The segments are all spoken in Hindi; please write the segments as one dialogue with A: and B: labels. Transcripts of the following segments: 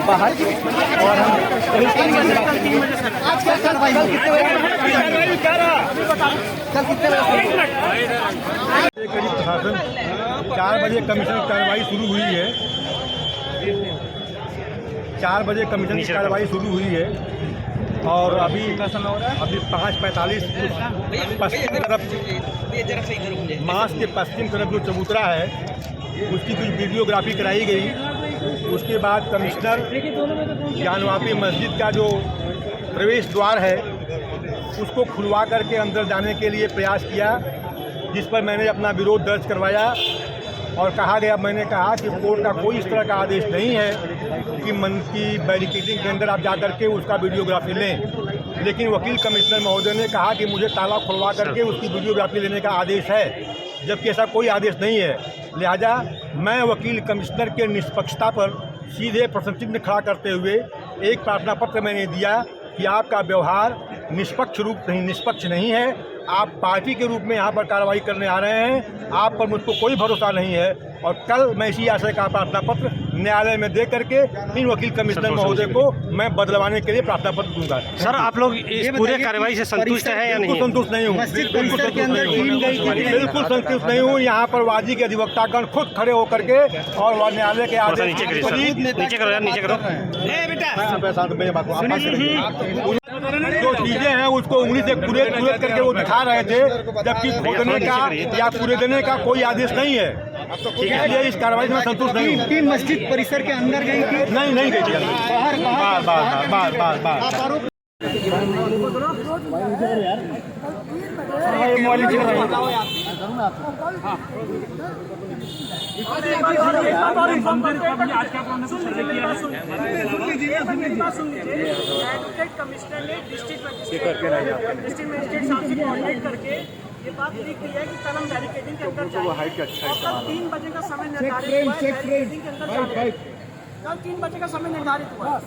A: बाहर और हम आज क्या कार्रवाई कल कितने
B: करीब प्रशासन 4 बजे कमीशन की कार्रवाई शुरू हुई है। 4 बजे कमीशन की कार्रवाई शुरू हुई है और अभी कितना समय हो रहा है? अभी 5:45 पश्चिम तरफ मास के पश्चिम तरफ जो चबूतरा है उसकी कुछ वीडियोग्राफी कराई गई। उसके बाद कमिश्नर जानवापी मस्जिद का जो प्रवेश द्वार है उसको खुलवा करके अंदर जाने के लिए प्रयास किया, जिस पर मैंने अपना विरोध दर्ज करवाया और मैंने कहा कि कोर्ट का कोई इस तरह का आदेश नहीं है कि मन की बैरिकेडिंग के अंदर आप जा करके उसका वीडियोग्राफी लें। लेकिन वकील कमिश्नर महोदय ने कहा कि मुझे ताला खुलवा करके उसकी वीडियोग्राफी लेने का आदेश है, जबकि ऐसा कोई आदेश नहीं है। लिहाजा मैं वकील कमिश्नर के निष्पक्षता पर सीधे प्रश्न चिन्ह खड़ा करते हुए एक प्रार्थना पत्र मैंने दिया कि आपका व्यवहार निष्पक्ष नहीं है। आप पार्टी के रूप में यहाँ पर कार्रवाई करने आ रहे हैं, आप पर मुझको कोई भरोसा नहीं है। और कल मैं इसी आशय का प्रार्थना पत्र न्यायालय में दे करके इन वकील कमिश्नर महोदय को मैं बदलवाने के लिए प्रार्थना पत्र दूंगा।
C: सर, आप लोग इस पूरे कार्रवाई से संतुष्ट है या नहीं?
B: संतुष्ट नहीं हूँ, बिल्कुल संतुष्ट नहीं हूँ। यहाँ पर वादी के अधिवक्तागण खुद खड़े होकर के और न्यायालय के आदेश
C: नीचे करो यार, नीचे करो।
B: जो चीजें हैं उसको उंगली से कुरेद करके वो दिखा रहे थे, जबकि खोदने का या कुरेदने का कोई आदेश नहीं है। इसलिए इस कार्रवाई में संतुष्ट नहीं हूँ।
A: टीम मस्जिद परिसर के अंदर गई थी?
B: नहीं गई थी।
D: एडवोकेट कमिश्नर ने डिस्ट्रिक्ट मजिस्ट्रेट साहब से कॉन्टेक्ट करके ये बात लिख दी है कि कल हम बैरिकेडिंग के अंदर जाएंगे और कल 3 बजे का समय निर्धारित हुआ है बैरिकेडिंग के अंदर जाने। कल 3 बजे का समय निर्धारित हुआ है।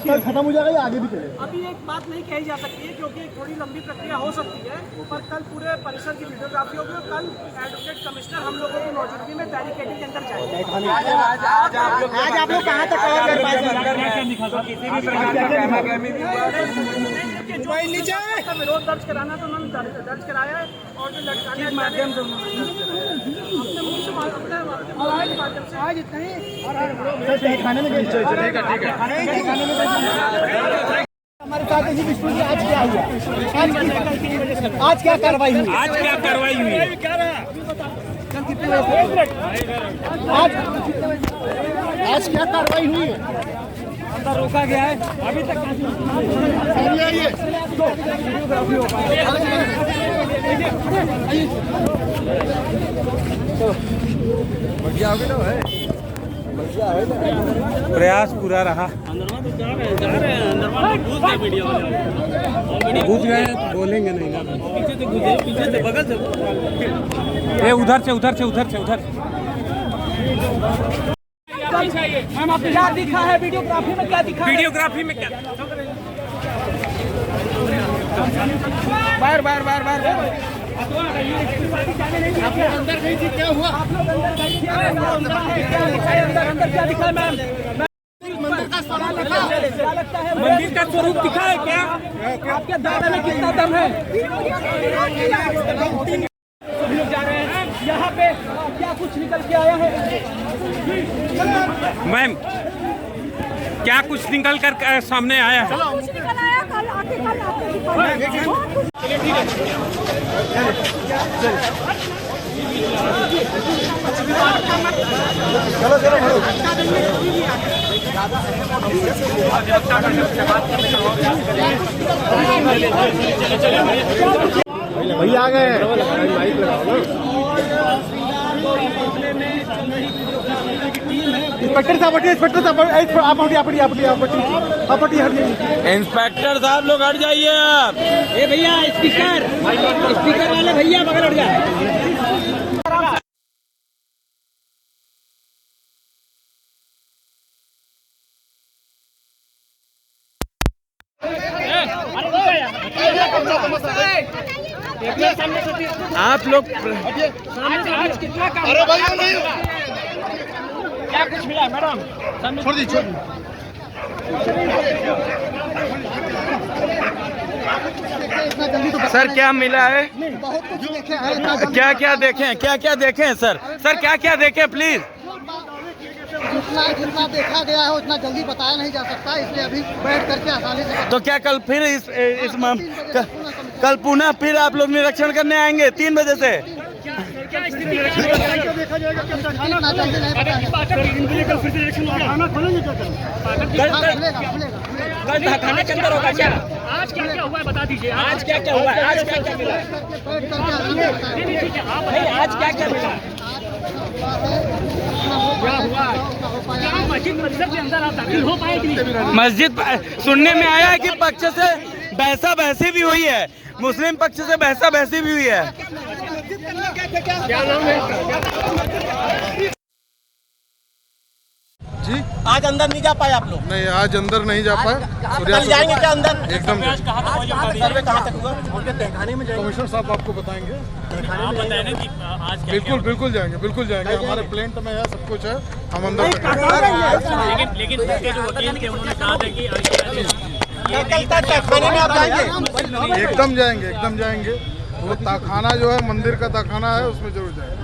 B: कल खत्म हो जाएगा या आगे भी चलेगा?
D: अभी एक बात नहीं कही जा सकती है क्योंकि थोड़ी लंबी प्रक्रिया हो सकती है, पर कल पूरे परिसर की वीडियोग्राफी होगी और कल एडवोकेट कमिश्नर हम लोगों की मौजूदगी में बैरिकेडिंग के अंदर जाएंगे।
A: आज आप लोग कहाँ तक कवर कर पाए?
D: विरोध दर्ज कराना तो उन्होंने दर्ज कराया है और जो लटकाने के माध्यम से आज इतना ही
A: हमारे साथ ही विष्णु जी आज क्या हुआ? आज क्या कार्रवाई हुई?
C: आज क्या कार्रवाई हुई?
A: कल कितने बजे? आज क्या कार्रवाई हुई है? अंदर रोका गया है अभी तक।
C: प्रयास पूरा रहा। घुस गए बोलेंगे नहीं ना। पीछे से बगल से उधर से
D: मैम आपको क्या दिखा है वीडियोग्राफी में? क्या दिखा?
C: वीडियोग्राफी में क्या?
D: बार
A: आप लोग अंदर गई थी, क्या हुआ?
D: आप लोग अंदर गई थी, अंदर क्या दिखा मैम?
A: मंदिर का स्वरूप
D: क्या लगता है
C: मंदिर का स्वरूप दिखा है क्या?
D: आपके दादा में कितना दम है? सभी लोग जा रहे हैं यहाँ पे, क्या कुछ निकल के आया है?
C: मैम, क्या कुछ निकल कर सामने आया है?
E: कुछ निकल आया कल आके
B: भैया आ गए, माइक लगाओ ना। इंस्पेक्टर साहब
F: इंस्पेक्टर साहब लोग हट जाइए आप।
D: ए भैया स्पीकर वाले भैया बगल हट जाए।
F: आप लोग
D: आज कितना काम क्या कुछ मिला मैडम?
B: छोड़ दी।
F: सर क्या मिला है?
A: बहुत कुछ देखे हैं।
F: क्या क्या देखें, क्या क्या देखें सर? सर क्या क्या देखें प्लीज?
A: जितना देखा गया है उतना जल्दी बताया नहीं जा सकता, इसलिए अभी बैठ करके आसानी से।
F: तो क्या कल फिर कल पुनः फिर आप लोग निरीक्षण करने आएंगे 3 बजे से?
A: देखा जाएगा इतना जल्दी नहीं बताया।
D: थाने के अंदर होगा क्या? आज क्या क्या हुआ है बता दीजिए। आज क्या क्या हुआ है? आज क्या क्या मिला? नहीं आज क्या क्या मिला? क्या हुआ? क्या मस्जिद परिसर के अंदर आप दाखिल हो पाए कि नहीं?
F: मस्जिद सुनने में आया है कि पक्ष से बहसा बहसी भी हुई है, मुस्लिम पक्ष से बहसा बहसी भी हुई है।
D: क्या नाम है?
C: जी
A: आज अंदर नहीं जा पाए आप लोग?
C: नहीं, आज अंदर नहीं जा पाए।
A: कल जाएंगे क्या अंदर?
C: एकदम
A: सर्वे कहाँ तक हुआ?
C: कमिश्नर साहब आपको बताएंगे।
E: आप बताएं ना कि आज
C: बिल्कुल बिल्कुल जाएंगे, बिल्कुल जाएंगे। हमारे प्लेंट में है, सब कुछ है, हम अंदर तक।
E: लेकिन उसके जो वकील थे उन्होंने कहा था कि
A: कल तक खाने में आप जाएंगे?
C: एकदम जाएंगे, एकदम जाएंगे। वो ताखाना जो है, मंदिर का ताखाना है, उसमें जरूर जाएंगे।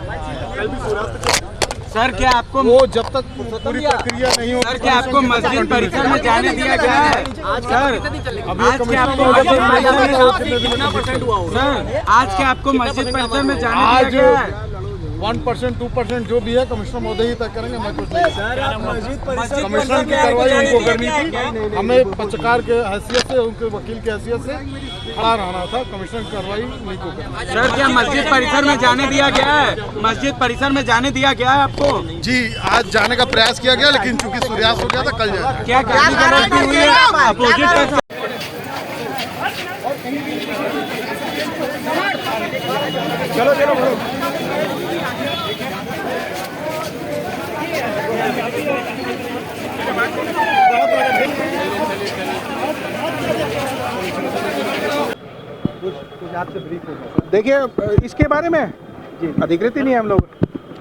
F: सर क्या आपको
C: वो जब तक पूरी प्रक्रिया नहीं हो,
F: सर क्या आपको मस्जिद परिसर में जाने दिया गया है? सर आज क्या आपको सर आज क्या आपको मस्जिद परिसर में जाने दिया
C: आज
F: गया है?
C: 1% 2% जो भी है कमिश्नर महोदय ही तय करेंगे। मैं कुछ नहीं, कमिश्नर की कार्रवाई उनको करनी थी। हमें पत्रकार के हैसियत से, उनके वकील के हैसियत से खड़ा रहना था। कमिश्नर की कार्रवाई नहीं को करनी।
F: सर क्या मस्जिद परिसर में जाने दिया गया है? मस्जिद परिसर में जाने दिया गया है आपको?
C: जी, आज जाने का प्रयास किया गया, लेकिन चूंकि सूर्यास्त हो गया था, कल जाएगा।
F: क्या गाली गलौज भी हुई है? अपोजिट
B: चलो चलो
G: देखिए इसके बारे में अधिकृत ही नहीं है हम लोग,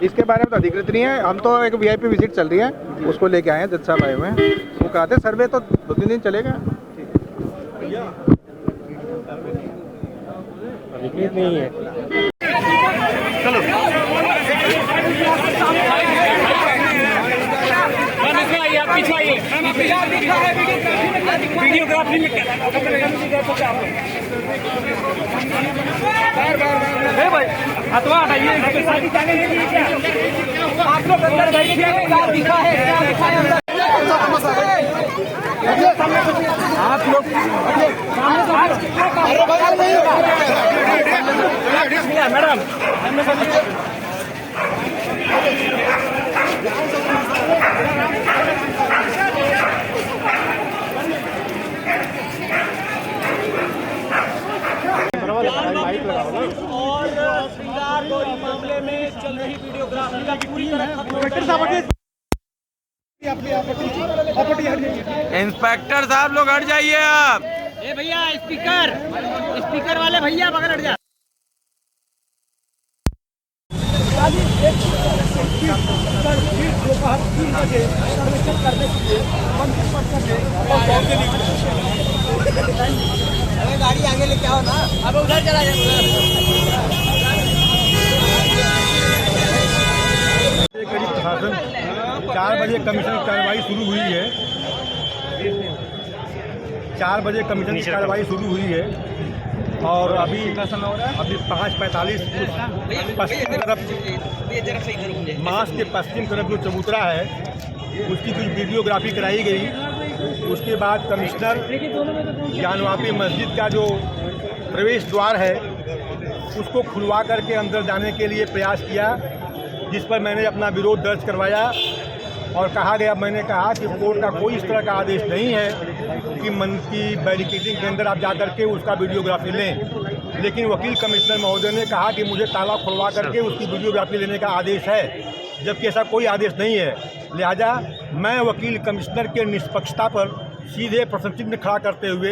G: इसके बारे में तो अधिकृत नहीं है। हम तो एक वीआईपी विजिट चल रही है, उसको लेके आए हैं। जज साहब आए हुए हैं, वो कहते हैं सर्वे तो 2-3 दिन चलेगा। अधिकृत नहीं है।
D: वीडियोग्राफी में भाई हथवा हटाइए। आप लोग अंदर बैठिए, क्या दिखा है, क्या दिखा है अंदर? आप लोग मैडम और श्रृंगार गौरी मामले में चल रही वीडियोग्राफी का पूरी तरह
F: इंस्पेक्टर साहब लोग हट जाइए आप।
D: ए भैया स्पीकर वाले भैया बगल हट जा।
A: गाड़ी आगे लेके आओ ना, अब उधर चला जाए।
B: करीब प्रशासन 4 बजे कमीशन की कार्रवाई शुरू हुई है। 4 बजे कमीशन की कार्रवाई शुरू हुई है और अभी 5:45 पश्चिम तरफ मास के पश्चिम तरफ जो चबूतरा है उसकी कुछ वीडियोग्राफी कराई गई। उसके बाद कमिश्नर जानवापी मस्जिद का जो प्रवेश द्वार है उसको खुलवा करके अंदर जाने के लिए प्रयास किया, जिस पर मैंने अपना विरोध दर्ज करवाया और कहा गया, मैंने कहा कि कोर्ट का कोई इस तरह का आदेश नहीं है कि मन की बैरिकेडिंग के अंदर आप जाकर के उसका वीडियोग्राफी लें। लेकिन वकील कमिश्नर महोदय ने कहा कि मुझे ताला खुलवा करके उसकी वीडियोग्राफी लेने का आदेश है, जबकि ऐसा कोई आदेश नहीं है। लिहाजा मैं वकील कमिश्नर के निष्पक्षता पर सीधे प्रश्न चिन्ह खड़ा करते हुए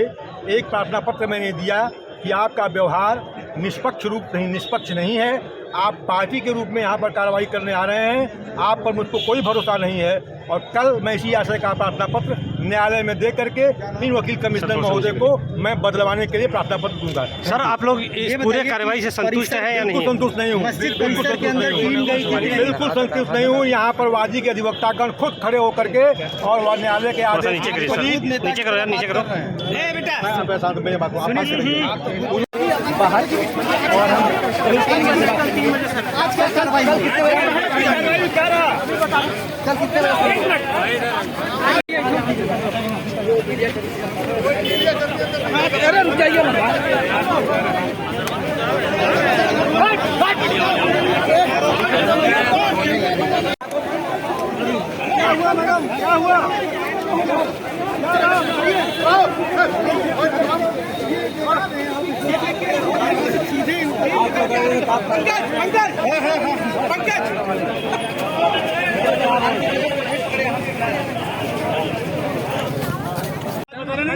B: एक प्रार्थना पत्र मैंने दिया कि आपका व्यवहार निष्पक्ष नहीं है। आप पार्टी के रूप में यहाँ पर कार्रवाई करने आ रहे हैं, आप पर मुझको कोई भरोसा नहीं है। और कल मैं इसी आशय का प्रार्थना पत्र न्यायालय में दे करके इन वकील कमिश्नर महोदय को मैं बदलवाने के लिए प्रार्थना पत्र दूंगा।
H: सर, आप लोग इस पूरे कार्रवाई से संतुष्ट है या नहीं?
B: संतुष्ट नहीं हूँ, बिल्कुल संतुष्ट नहीं हूँ। यहाँ पर वादी के अधिवक्तागण खुद खड़े होकर के और न्यायालय के आदेश
H: नीचे करो यार, नीचे करो।
A: बाहर और हम आज क्या कार्रवाई हुई? कल कितने रुक जाइए क्या हुआ मैडम, क्या हुआ?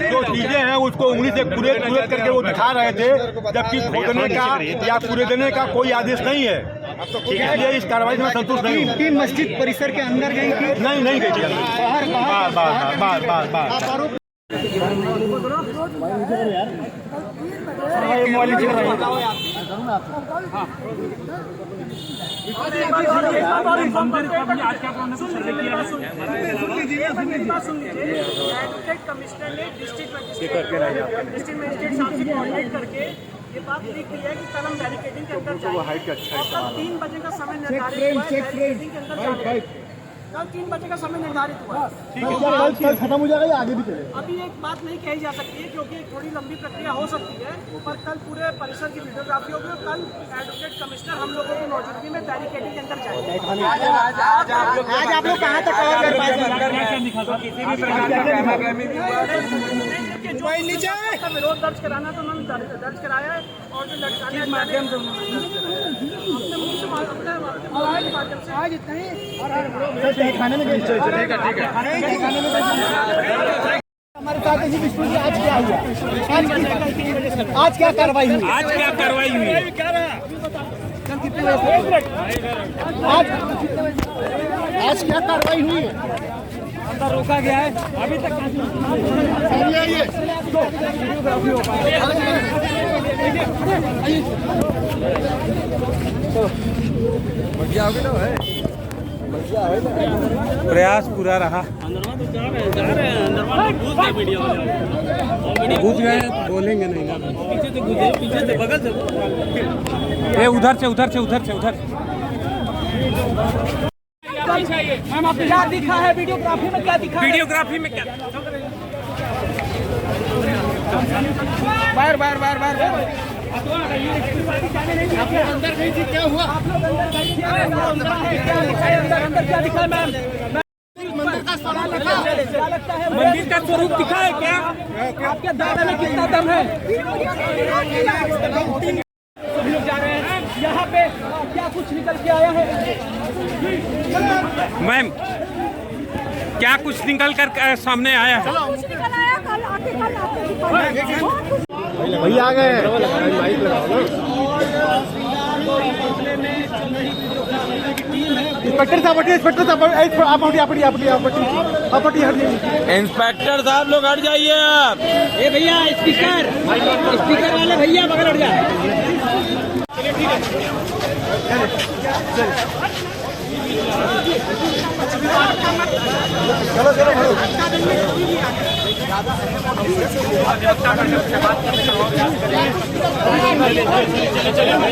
B: जो चीजें हैं उसको उंगली से कुरेद करके वो दिखा रहे थे, जबकि खोदने का या कुरेदने का कोई आदेश नहीं है। इसलिए इस कार्रवाई से मैं संतुष्ट नहीं हूँ।
A: टीम मस्जिद परिसर के अंदर गई थी?
B: नहीं गई थी। बार
D: एडवोकेट कमिश्नर ने डिस्ट्रिक्ट मजिस्ट्रेट साहब से कॉन्टेक्ट करके ये बात लिख दी है कि कल हम बैरिकेडिंग के अंदर जाएंगे और कल 3 बजे का समय निर्धारित हुआ है बैरिकेडिंग के अंदर जाने। कल 3 बजे का समय निर्धारित हुआ है।
A: कल खत्म हो जाएगा या आगे भी चलेगा?
D: अभी एक बात नहीं कही जा सकती है क्योंकि थोड़ी लंबी प्रक्रिया हो सकती है, पर कल पूरे परिसर की वीडियोग्राफी होगी और कल एडवोकेट कमिश्नर हम लोगों की मौजूदगी में बैरिकेडिंग के अंदर जाएंगे।
A: आज आप लोग कहाँ तक कवर कर पाए?
D: विरोध दर्ज कराना तो उन्होंने दर्ज कराया है और जो लटकाने के माध्यम से आज इतना ही खाने में हमारे साथ जी विष्णु जी, आज क्या हुआ? आज क्या कार्रवाई हुई?
E: आज क्या कार्रवाई हुई?
A: आज क्या कार्रवाई हुई?
D: अंदर रोका गया है अभी तक।
F: प्रयास पूरा रहा। घुस गए, बोलेंगे नहीं ना। पीछे से बगल से उधर से
D: मैम आपको क्या दिखा है वीडियोग्राफी में? क्या दिखा?
E: वीडियोग्राफी में क्या?
F: बार
A: आप लोग अंदर गई थी, क्या हुआ?
D: आप लोग अंदर क्या दिखा मैम?
A: मंदिर का स्वरूप दिखा?
D: क्या लगता है
E: मंदिर का स्वरूप दिखा है क्या?
D: आपके दादा में कितना दम है? सभी लोग जा रहे हैं यहाँ पे, क्या कुछ निकल के आया है?
E: मैम, क्या कुछ निकल कर सामने आया है?
C: भैया आ गए, माइक लगाओ ना। इंस्पेक्टर साहब हटिए,
F: इंस्पेक्टर साहब लोग हट जाइए आप।
D: ए भैया स्पीकर वाले भैया बगल हट जाए।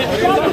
C: चलो